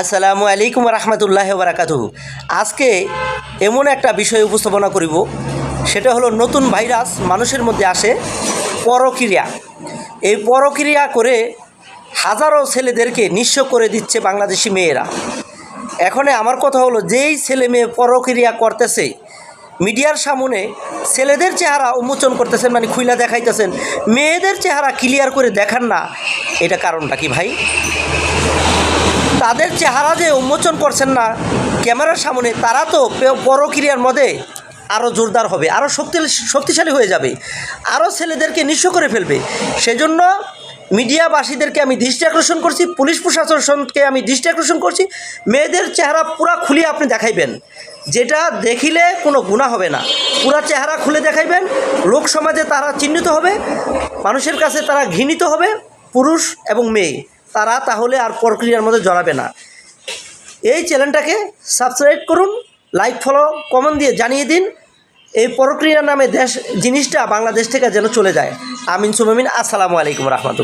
আসসালামু আলাইকুম রহমতুল্লাহ বারাকাতুহু। আজকে এমন একটা বিষয় উপস্থাপনা করিব, সেটা হলো নতুন ভাইরাস মানুষের মধ্যে আসে, পরক্রিয়া। এই পরক্রিয়া করে হাজারো ছেলেদেরকে নিঃস্ব করে দিচ্ছে বাংলাদেশি মেয়েরা। এখন আমার কথা হলো, যেই ছেলে মেয়ে পরক্রিয়া করতেছে, মিডিয়ার সামনে ছেলেদের চেহারা উন্মোচন করতেছেন, মানে খুইলা দেখাইতেছেন, মেয়েদের চেহারা ক্লিয়ার করে দেখান না, এটা কারণটা কি ভাই? তাদের চেহারা যে উন্মোচন করছেন না ক্যামেরার সামনে, তারা তো পরক্রিয়ার মধ্যে আরও জোরদার হবে, আরও শক্তিশালী হয়ে যাবে, আরও ছেলেদেরকে নিঃস্ব করে ফেলবে। সেজন্য মিডিয়াবাসীদেরকে আমি দৃষ্টি আকর্ষণ করছি, পুলিশ প্রশাসনকে আমি দৃষ্টি আকর্ষণ করছি, মেয়েদের চেহারা পুরা খুলিয়ে আপনি দেখাইবেন, যেটা দেখিলে কোনো গুনাহ হবে না। পুরা চেহারা খুলে দেখাইবেন, লোক সমাজে তারা চিহ্নিত হবে, মানুষের কাছে তারা ঘৃণিত হবে, পুরুষ এবং মেয়ে, তারা তাহলে আর প্রক্রিয়ার মধ্যে জড়াবে না। এই চ্যানেলটাকে সাবস্ক্রাইব করুন, লাইক, ফলো, কমেন্ট দিয়ে জানিয়ে দিন, এই প্রক্রিয়া নামে জিনিসটা বাংলাদেশ থেকে যেন চলে যায়। আমিন সুমামিন। আসসালামু আলাইকুম রহমতুল্লাহ।